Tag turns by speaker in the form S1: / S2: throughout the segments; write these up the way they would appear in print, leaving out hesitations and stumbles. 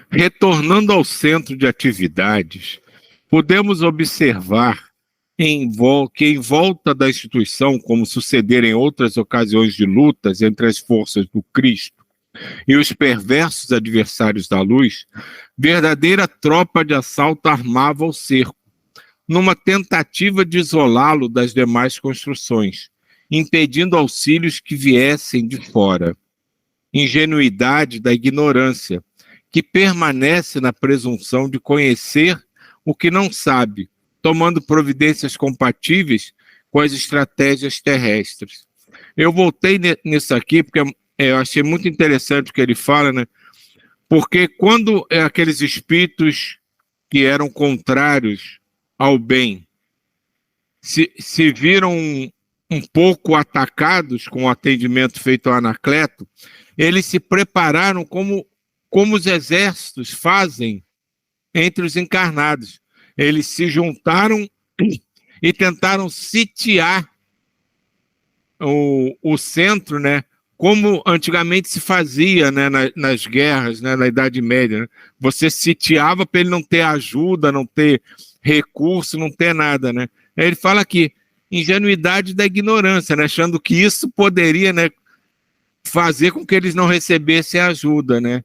S1: Retornando ao centro de atividades, podemos observar que em volta da instituição, como suceder em outras ocasiões de lutas entre as forças do Cristo e os perversos adversários da luz, verdadeira tropa de assalto armava o cerco, numa tentativa de isolá-lo das demais construções, impedindo auxílios que viessem de fora. Ingenuidade da ignorância, que permanece na presunção de conhecer o que não sabe, tomando providências compatíveis com as estratégias terrestres. Eu voltei nisso aqui porque eu achei muito interessante o que ele fala, né? Porque quando aqueles espíritos que eram contrários ao bem se viram um pouco atacados com o atendimento feito ao Anacleto, eles se prepararam como os exércitos fazem entre os encarnados. Eles se juntaram e tentaram sitiar o centro, né? Como antigamente se fazia, né, nas guerras, né, na Idade Média. Né? Você sitiava para ele não ter ajuda, não ter recurso, não ter nada. Né? Aí ele fala aqui, ingenuidade da ignorância, né, achando que isso poderia, né, fazer com que eles não recebessem ajuda. Né?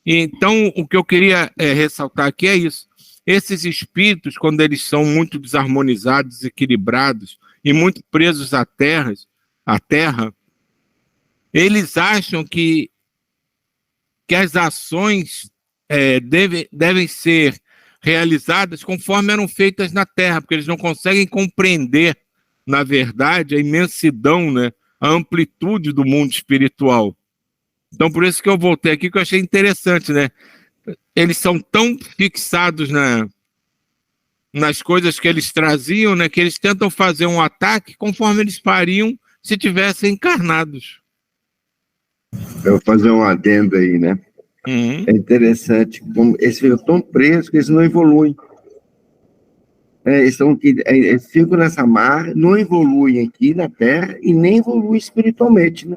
S1: Então, o que eu queria ressaltar aqui é isso. Esses espíritos, quando eles são muito desarmonizados, desequilibrados e muito presos à terra, eles acham que as ações devem ser realizadas conforme eram feitas na Terra, porque eles não conseguem compreender, na verdade, a imensidão, né, a amplitude do mundo espiritual. Então, por isso que eu voltei aqui, que eu achei interessante, né? Eles são tão fixados nas coisas que eles traziam, né, que eles tentam fazer um ataque conforme eles fariam se tivessem encarnados.
S2: Eu vou fazer um adendo aí, né? É interessante como eles ficam tão presos que eles não evoluem. Eles ficam nessa marra, não evoluem aqui na Terra e nem evoluem espiritualmente, né?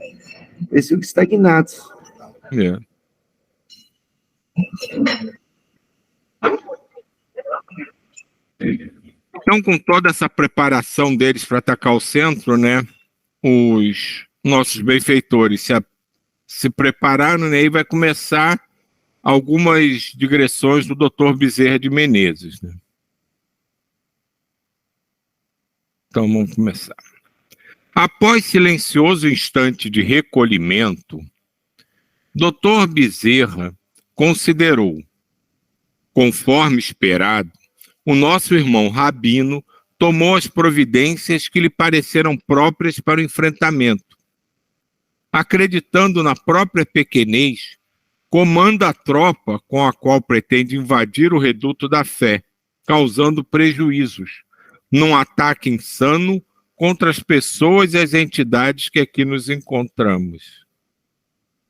S2: Eles ficam estagnados.
S1: Então, com toda essa preparação deles para atacar o centro, né, os nossos benfeitores se prepararam, né, e vai começar algumas digressões do Dr. Bezerra de Menezes. Né? Então, vamos começar. Após silencioso instante de recolhimento, Dr. Bezerra considerou, conforme esperado, o nosso irmão Rabino tomou as providências que lhe pareceram próprias para o enfrentamento. Acreditando na própria pequenez, comanda a tropa com a qual pretende invadir o reduto da fé, causando prejuízos, num ataque insano contra as pessoas e as entidades que aqui nos encontramos.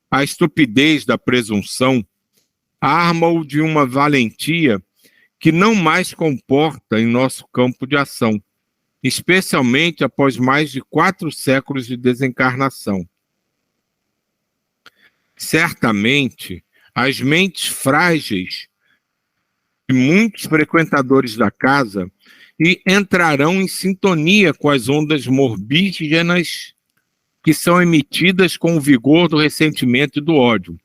S1: A estupidez da presunção arma-o de uma valentia que não mais comporta em nosso campo de ação, especialmente após mais de 4 séculos de desencarnação. Certamente, as mentes frágeis de muitos frequentadores da casa entrarão em sintonia com as ondas morbígenas que são emitidas com o vigor do ressentimento e do ódio,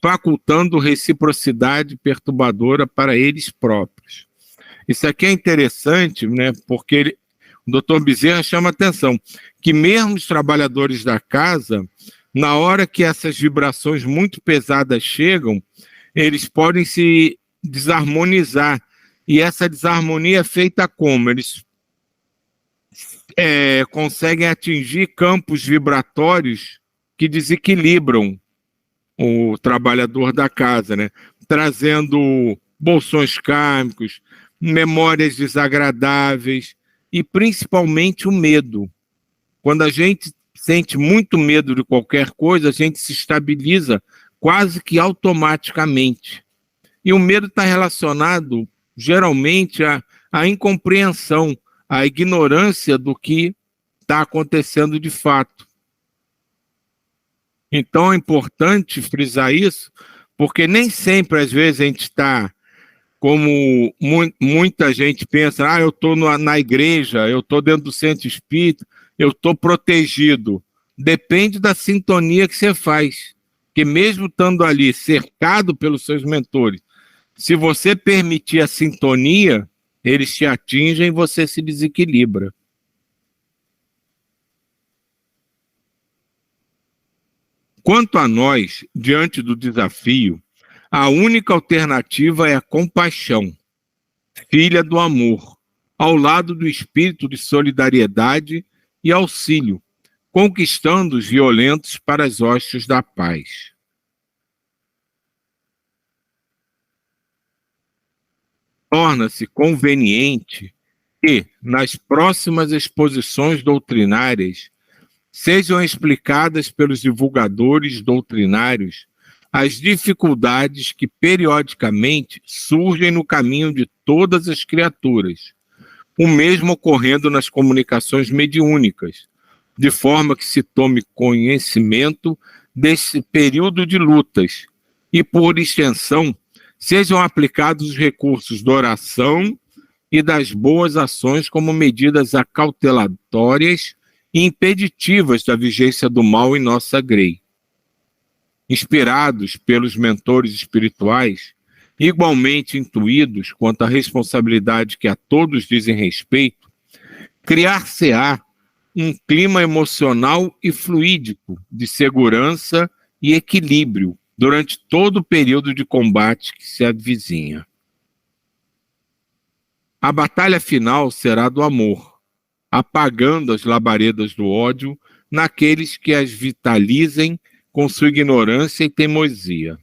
S1: facultando reciprocidade perturbadora para eles próprios. Isso aqui é interessante, né, porque o Dr. Bezerra chama a atenção que mesmo os trabalhadores da casa, na hora que essas vibrações muito pesadas chegam, eles podem se desarmonizar. E essa desarmonia é feita como? Eles conseguem atingir campos vibratórios que desequilibram o trabalhador da casa, né? Trazendo bolsões kármicos, memórias desagradáveis e principalmente o medo. Quando a gente sente muito medo de qualquer coisa, a gente se estabiliza quase que automaticamente. E o medo está relacionado, geralmente, à incompreensão, à ignorância do que está acontecendo de fato. Então é importante frisar isso, Porque nem sempre, às vezes, a gente está, como muita gente pensa, eu estou na igreja, eu estou dentro do centro espírita, eu estou protegido. Depende da sintonia que você faz. Porque mesmo estando ali, cercado pelos seus mentores, se você permitir a sintonia, eles te atingem e você se desequilibra. Quanto a nós, diante do desafio, a única alternativa é a compaixão, filha do amor, ao lado do espírito de solidariedade e auxílio, conquistando os violentos para as hostes da paz. Torna-se conveniente que, nas próximas exposições doutrinárias, sejam explicadas pelos divulgadores doutrinários as dificuldades que periodicamente surgem no caminho de todas as criaturas, o mesmo ocorrendo nas comunicações mediúnicas, de forma que se tome conhecimento desse período de lutas e, por extensão, sejam aplicados os recursos da oração e das boas ações como medidas acautelatórias e impeditivas da vigência do mal em nossa grei. Inspirados pelos mentores espirituais, igualmente intuídos quanto à responsabilidade que a todos dizem respeito, criar-se-á um clima emocional e fluídico de segurança e equilíbrio durante todo o período de combate que se avizinha. A batalha final será do amor, apagando as labaredas do ódio naqueles que as vitalizem com sua ignorância e teimosia.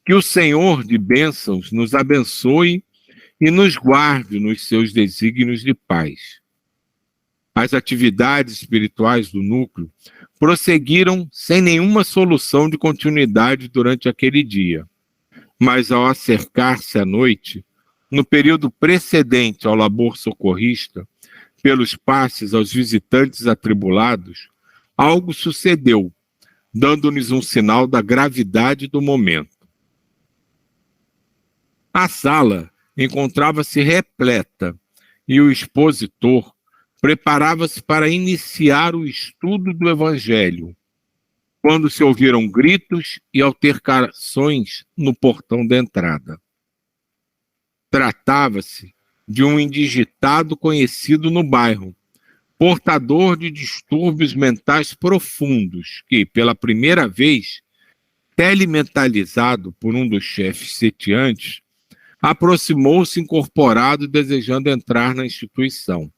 S1: Que o Senhor de bênçãos nos abençoe e nos guarde nos seus desígnios de paz. As atividades espirituais do núcleo prosseguiram sem nenhuma solução de continuidade durante aquele dia, mas ao acercar-se à noite, no período precedente ao labor socorrista, pelos passes aos visitantes atribulados, algo sucedeu, dando-nos um sinal da gravidade do momento. A sala encontrava-se repleta e o expositor preparava-se para iniciar o estudo do Evangelho, quando se ouviram gritos e altercações no portão da entrada. Tratava-se de um indigitado conhecido no bairro, portador de distúrbios mentais profundos, que, pela primeira vez, telementalizado por um dos chefes sitiantes, aproximou-se incorporado desejando entrar na instituição.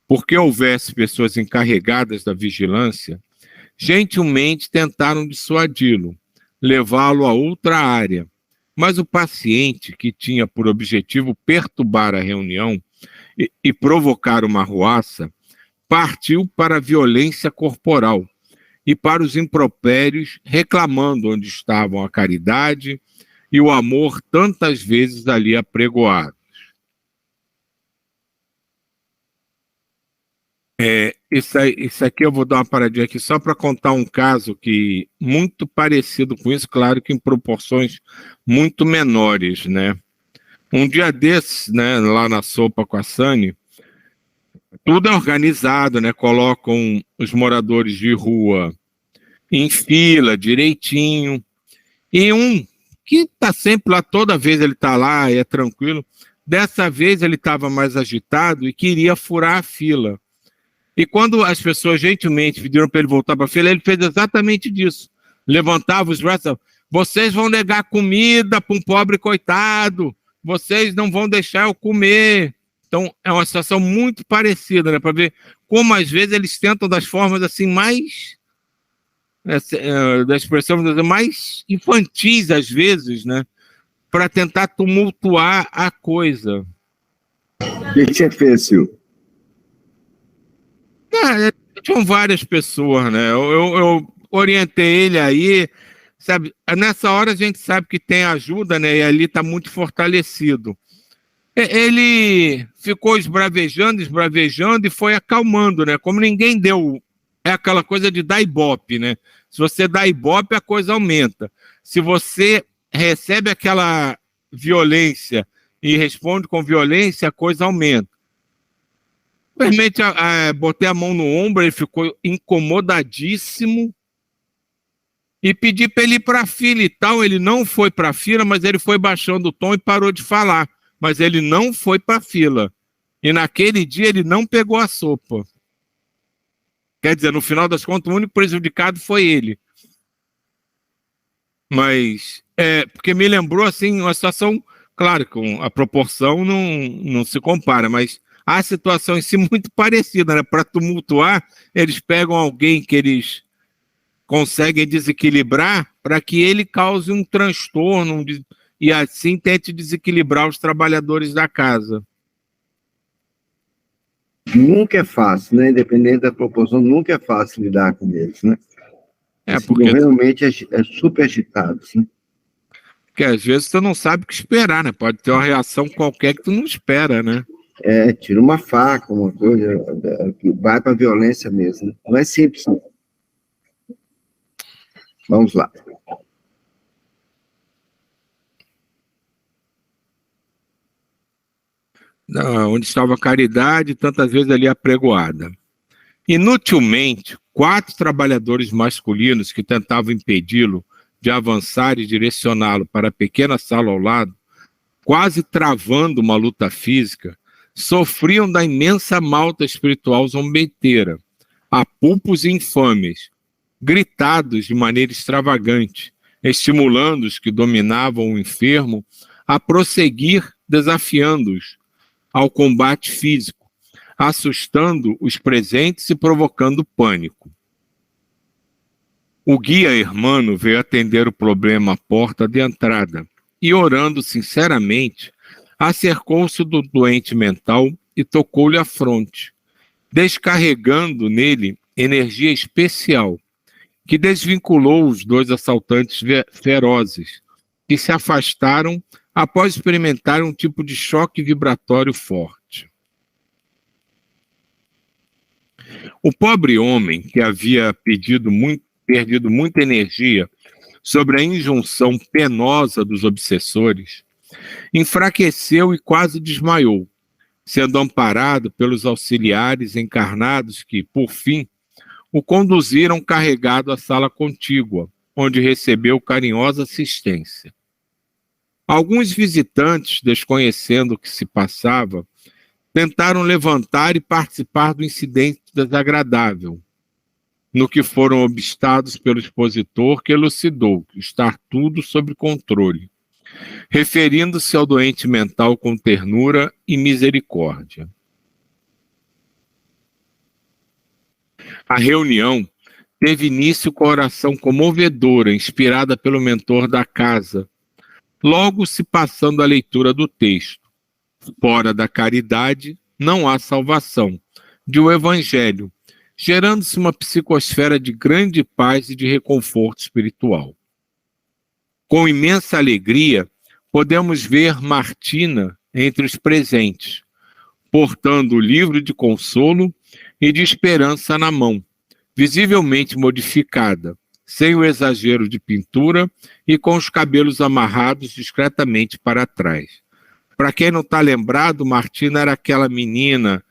S1: Porque houvesse pessoas encarregadas da vigilância, gentilmente tentaram dissuadi-lo, levá-lo a outra área, mas o paciente, que tinha por objetivo perturbar a reunião e provocar uma arruaça, partiu para a violência corporal e para os impropérios, reclamando onde estavam a caridade e o amor tantas vezes ali apregoados. Isso aqui eu vou dar uma paradinha aqui só para contar um caso que muito parecido com isso, claro que em proporções muito menores, né? Um dia desses, né, lá na sopa com a Sani, tudo é organizado, né? Colocam os moradores de rua em fila, direitinho, e um que está sempre lá, toda vez ele está lá e é tranquilo, dessa vez ele estava mais agitado e queria furar a fila. E quando as pessoas gentilmente pediram para ele voltar para a fila, ele fez exatamente disso. Levantava os braços, vocês vão negar comida para um pobre coitado, vocês não vão deixar eu comer. Então, é uma situação muito parecida, né? Para ver como, às vezes, eles tentam das formas assim mais, da expressão mais infantis, às vezes, né? Para tentar tumultuar a coisa.
S2: O que você fez, Silvio?
S1: Tinham várias pessoas, né? Eu orientei ele aí, sabe? Nessa hora a gente sabe que tem ajuda, né? E ali está muito fortalecido. Ele ficou esbravejando e foi acalmando, né? Como ninguém deu, é aquela coisa de dar ibope, né? Se você dá ibope, a coisa aumenta. Se você recebe aquela violência e responde com violência, a coisa aumenta. Simplesmente botei a mão no ombro, ele ficou incomodadíssimo e pedi para ele ir para a fila e tal. Ele não foi para a fila, mas ele foi baixando o tom e parou de falar. Mas ele não foi para a fila. E naquele dia ele não pegou a sopa. Quer dizer, no final das contas, o único prejudicado foi ele. Mas, porque me lembrou, assim, uma situação, claro, com a proporção não se compara, mas a situação em si muito parecida, né? Para tumultuar, eles pegam alguém que eles conseguem desequilibrar para que ele cause um transtorno e assim tente desequilibrar os trabalhadores da casa.
S2: Nunca é fácil, né? Independente da proporção, nunca é fácil lidar com eles, né?
S1: Porque
S2: realmente é super agitado, assim.
S1: Porque às vezes você não sabe o que esperar, né? Pode ter uma reação qualquer que tu não espera, né?
S2: Tira uma faca, uma coisa, que vai para a violência mesmo, né? Não é simples, não. Vamos lá.
S1: Onde estava a caridade, tantas vezes ali apregoada. Inutilmente, 4 trabalhadores masculinos que tentavam impedi-lo de avançar e direcioná-lo para a pequena sala ao lado, quase travando uma luta física, sofriam da imensa malta espiritual zombeteira, apupos e infames, gritados de maneira extravagante, estimulando os que dominavam o enfermo a prosseguir, desafiando-os ao combate físico, assustando os presentes e provocando pânico. O guia hermano veio atender o problema à porta de entrada e, orando sinceramente, acercou-se do doente mental e tocou-lhe a fronte, descarregando nele energia especial, que desvinculou os 2 assaltantes ferozes, que se afastaram após experimentar um tipo de choque vibratório forte. O pobre homem, que havia perdido muita energia sobre a injunção penosa dos obsessores, enfraqueceu e quase desmaiou, sendo amparado pelos auxiliares encarnados que, por fim, o conduziram carregado à sala contígua, onde recebeu carinhosa assistência. Alguns visitantes, desconhecendo o que se passava, tentaram levantar e participar do incidente desagradável, no que foram obstados pelo expositor, que elucidou que está tudo sob controle, referindo-se ao doente mental com ternura e misericórdia. A reunião teve início com a oração comovedora, inspirada pelo mentor da casa, logo se passando a leitura do texto. Fora da caridade não há salvação, de o Evangelho, gerando-se uma psicosfera de grande paz e de reconforto espiritual. Com imensa alegria, podemos ver Martina entre os presentes, portando o livro de consolo e de esperança na mão, visivelmente modificada, sem o exagero de pintura e com os cabelos amarrados discretamente para trás. Para quem não está lembrado, Martina era aquela menina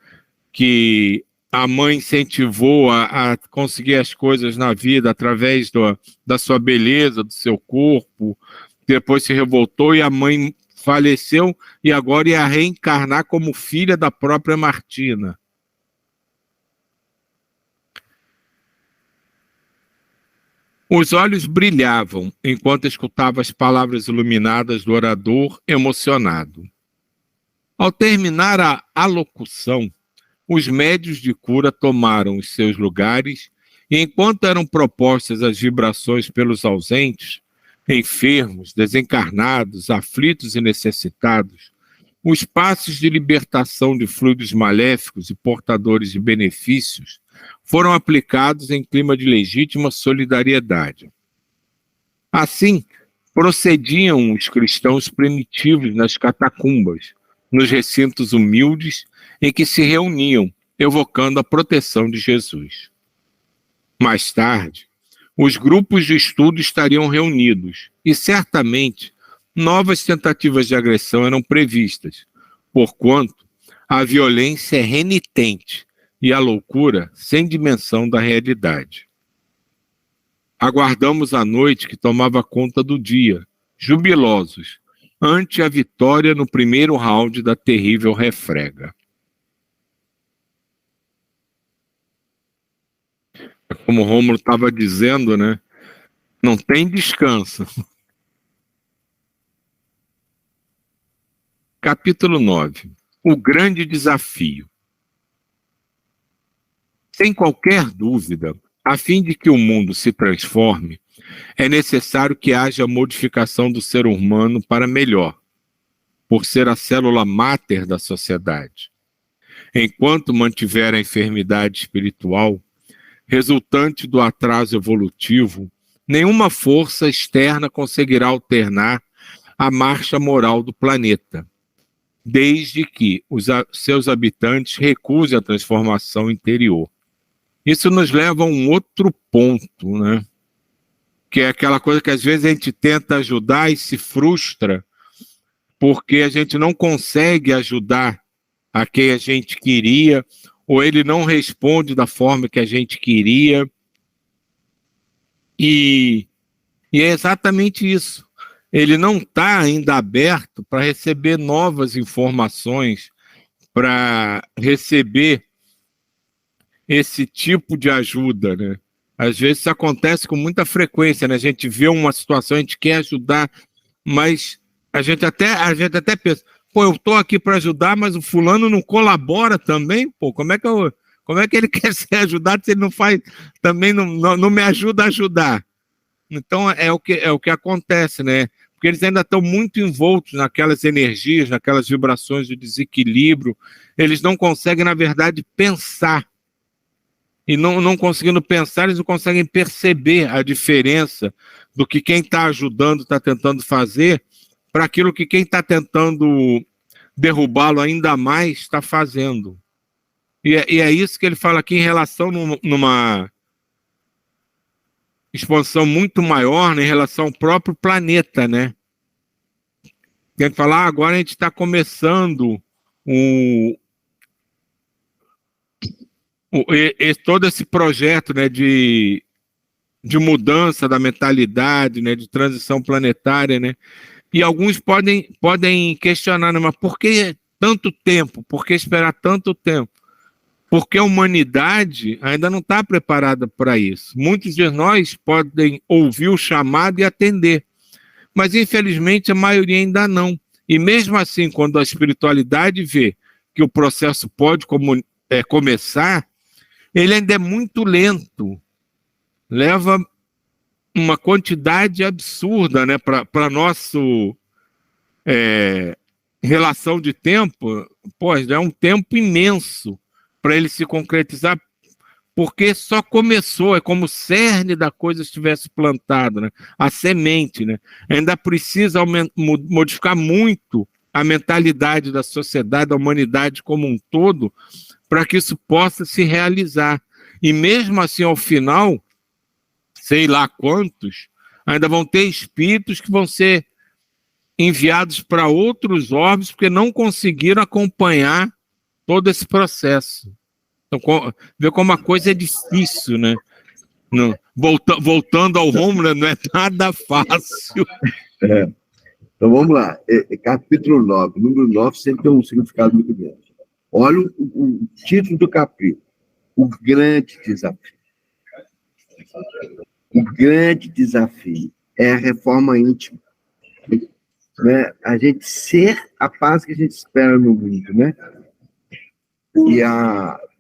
S1: que a mãe incentivou a conseguir as coisas na vida através da sua beleza, do seu corpo, depois se revoltou e a mãe faleceu e agora ia reencarnar como filha da própria Martina. Os olhos brilhavam enquanto escutava as palavras iluminadas do orador emocionado. Ao terminar a alocução, os médios de cura tomaram os seus lugares e, enquanto eram propostas as vibrações pelos ausentes, enfermos, desencarnados, aflitos e necessitados, os passos de libertação de fluidos maléficos e portadores de benefícios foram aplicados em clima de legítima solidariedade. Assim, procediam os cristãos primitivos nas catacumbas, nos recintos humildes em que se reuniam, evocando a proteção de Jesus. Mais tarde, os grupos de estudo estariam reunidos e certamente novas tentativas de agressão eram previstas, porquanto a violência é renitente e a loucura sem dimensão da realidade. Aguardamos a noite que tomava conta do dia, jubilosos, ante a vitória no primeiro round da terrível refrega. Como o Rômulo estava dizendo, né? Não tem descanso. Capítulo 9. O grande desafio. Sem qualquer dúvida, a fim de que o mundo se transforme, é necessário que haja modificação do ser humano para melhor, por ser a célula máter da sociedade. Enquanto mantiver a enfermidade espiritual, resultante do atraso evolutivo, nenhuma força externa conseguirá alternar a marcha moral do planeta, desde que os seus habitantes recusem a transformação interior. Isso nos leva a um outro ponto, né? Que é aquela coisa que às vezes a gente tenta ajudar e se frustra porque a gente não consegue ajudar a quem a gente queria, ou ele não responde da forma que a gente queria. E é exatamente isso. Ele não está ainda aberto para receber novas informações, para receber esse tipo de ajuda, né? Às vezes isso acontece com muita frequência, né? A gente vê uma situação, a gente quer ajudar, mas a gente até pensa, pô, eu estou aqui para ajudar, mas o fulano não colabora também, pô, como é que ele quer ser ajudado se ele não faz, também não me ajuda a ajudar? Então é o que acontece, né? Porque eles ainda estão muito envoltos naquelas energias, naquelas vibrações de desequilíbrio, eles não conseguem, na verdade, pensar. E não conseguindo pensar, eles não conseguem perceber a diferença do que quem está ajudando está tentando fazer para aquilo que quem está tentando derrubá-lo ainda mais está fazendo. E é isso que ele fala aqui em relação numa expansão muito maior, né, em relação ao próprio planeta, né? Ele fala, agora a gente está começando todo esse projeto, né, de mudança da mentalidade, né, de transição planetária, né? E alguns podem questionar, né, mas por que tanto tempo? Por que esperar tanto tempo? Porque a humanidade ainda não está preparada para isso. Muitos de nós podem ouvir o chamado e atender, mas infelizmente a maioria ainda não. E mesmo assim, quando a espiritualidade vê que o processo pode começar, ele ainda é muito lento, leva uma quantidade absurda, né, para nosso relação de tempo, pô, é um tempo imenso para ele se concretizar, porque só começou, é como o cerne da coisa estivesse plantado, né, a semente, né, ainda precisa modificar muito a mentalidade da sociedade, da humanidade como um todo, para que isso possa se realizar. E mesmo assim, ao final, sei lá quantos, ainda vão ter espíritos que vão ser enviados para outros orbes porque não conseguiram acompanhar todo esse processo. Então, vê como a coisa é difícil, né? Voltando ao Rômulo, não é nada fácil.
S2: Então, vamos lá. Capítulo 9. Número 9 sempre tem um significado muito grande. Olha o título do capítulo. O grande desafio. O grande desafio é a reforma íntima. Né? A gente ser a paz que a gente espera no mundo, né? E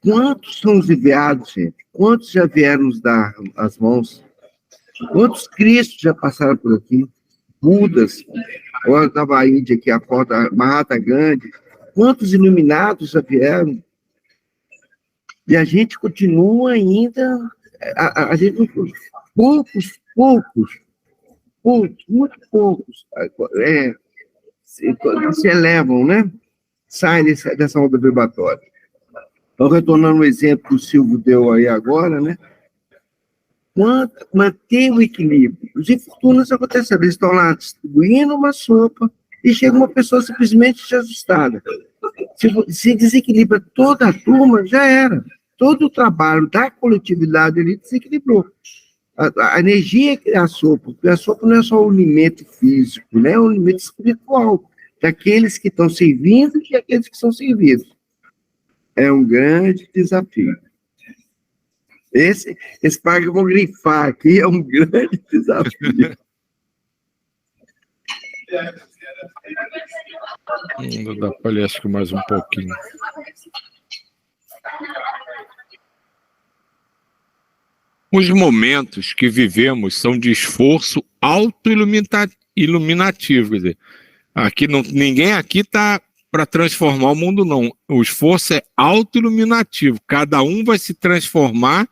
S2: quantos são os enviados, gente? Quantos já vieram nos dar as mãos? Quantos Cristos já passaram por aqui? Budas, agora estava a Índia aqui, a foto, Mahatma Gandhi. Quantos iluminados já vieram? E a gente continua ainda, a gente, poucos, muito poucos, se elevam, né? Saem dessa onda vibratória. Então, retornando o exemplo que o Silvio deu aí agora, né? manter o equilíbrio. Os infortúnios acontecem, eles estão lá distribuindo uma sopa e chega uma pessoa simplesmente desajustada. Se desequilibra toda a turma, já era. Todo o trabalho da coletividade ali desequilibrou. A energia que é a sopa, porque a sopa não é só um alimento físico, né? É um alimento espiritual daqueles que estão servindo e aqueles que são servidos. É um grande desafio. Esse parágrafo que eu vou grifar aqui é um grande desafio.
S1: Ainda dá para ler, acho que mais um pouquinho. Os momentos que vivemos são de esforço auto-iluminativo. Quer dizer, ninguém aqui está para transformar o mundo, não. O esforço é auto-iluminativo. Cada um vai se transformar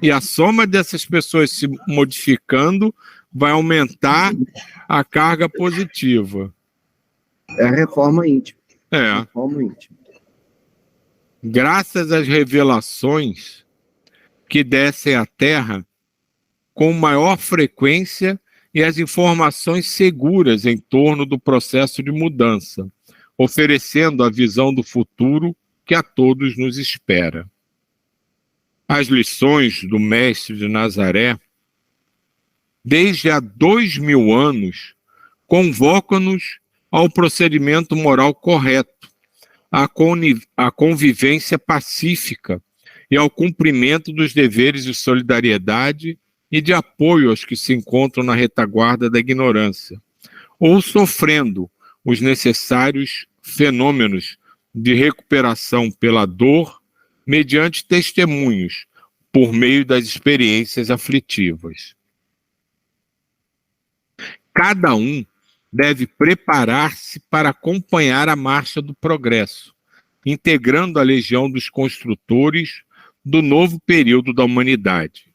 S1: e a soma dessas pessoas se modificando vai aumentar a carga positiva.
S2: É a reforma íntima.
S1: É.
S2: Reforma íntima.
S1: Graças às revelações que descem à Terra com maior frequência e as informações seguras em torno do processo de mudança, oferecendo a visão do futuro que a todos nos espera. As lições do Mestre de Nazaré, desde há 2000 anos, convocam-nos ao procedimento moral correto, à convivência pacífica e ao cumprimento dos deveres de solidariedade e de apoio aos que se encontram na retaguarda da ignorância, ou sofrendo os necessários fenômenos de recuperação pela dor, mediante testemunhos, por meio das experiências aflitivas. Cada um deve preparar-se para acompanhar a marcha do progresso, integrando a legião dos construtores do novo período da humanidade.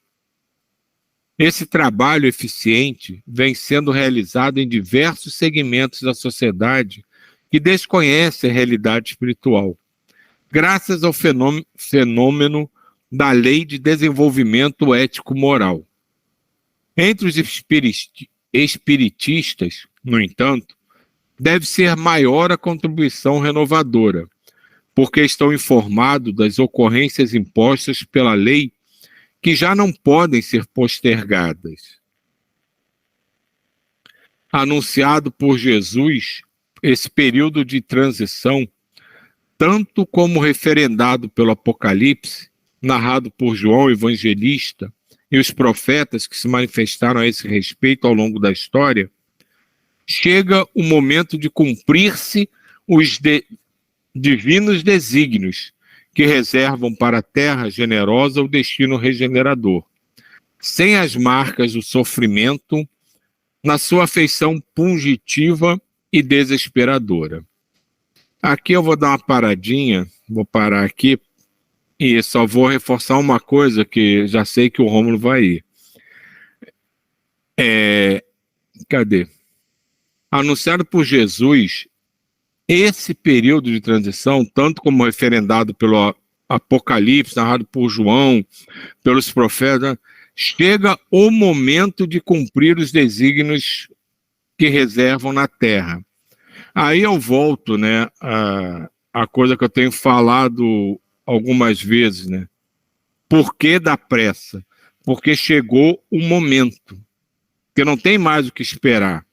S1: Esse trabalho eficiente vem sendo realizado em diversos segmentos da sociedade que desconhecem a realidade espiritual, graças ao fenômeno da Lei de Desenvolvimento Ético-Moral. Entre os espiritistas, no entanto, deve ser maior a contribuição renovadora, porque estão informados das ocorrências impostas pela lei que já não podem ser postergadas. Anunciado por Jesus, esse período de transição, tanto como referendado pelo Apocalipse, narrado por João Evangelista e os profetas que se manifestaram a esse respeito ao longo da história, chega o momento de cumprir-se os divinos desígnios que reservam para a terra generosa o destino regenerador, sem as marcas do sofrimento, na sua afeição pungitiva e desesperadora. Aqui eu vou dar uma paradinha, vou parar aqui e só vou reforçar uma coisa que já sei que o Rômulo vai ir. Cadê? Anunciado por Jesus, esse período de transição, tanto como referendado pelo Apocalipse, narrado por João, pelos profetas, chega o momento de cumprir os desígnios que reservam na terra. Aí eu volto, né, a coisa que eu tenho falado algumas vezes, né? Por que da pressa? Porque chegou o momento, porque não tem mais o que esperar.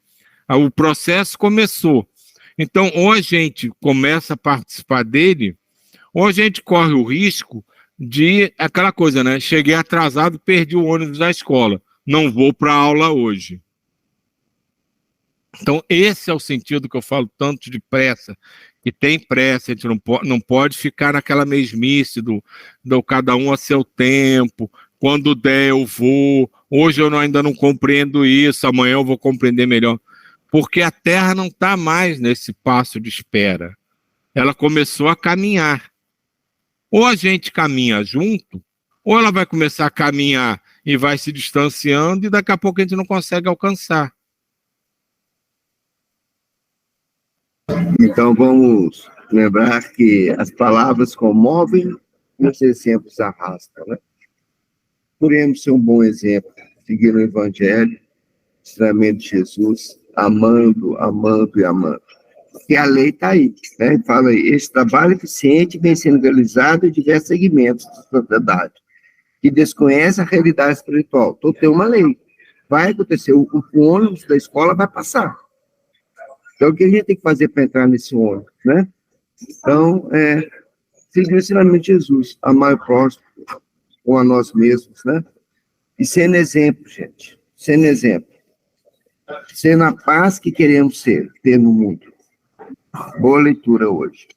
S1: O processo começou. Então, ou a gente começa a participar dele, ou a gente corre o risco de aquela coisa, né? Cheguei atrasado, perdi o ônibus da escola. Não vou para a aula hoje. Então, esse é o sentido que eu falo tanto de pressa. Que tem pressa, a gente não pode ficar naquela mesmice do cada um a seu tempo. Quando der, eu vou. Hoje eu ainda não compreendo isso, amanhã eu vou compreender melhor. Porque a Terra não está mais nesse passo de espera. Ela começou a caminhar. Ou a gente caminha junto, ou ela vai começar a caminhar e vai se distanciando e daqui a pouco a gente não consegue alcançar.
S2: Então vamos lembrar que as palavras comovem e os exemplos arrastam, né? procuremos ser um bom exemplo, seguir o Evangelho, ensinamento de Jesus, amando, amando e amando. Porque a lei está aí, né? Fala aí, esse trabalho eficiente vem sendo realizado em diversos segmentos da sociedade, que desconhece a realidade espiritual. Então, tem uma lei. Vai acontecer, o ônibus da escola vai passar. Então, o que a gente tem que fazer para entrar nesse ônibus, né? Então, seguir o ensinamento de Jesus, amar o próximo ou a nós mesmos, né? E sendo exemplo, gente, sendo exemplo. Sendo a paz que queremos ter no mundo. Boa leitura hoje.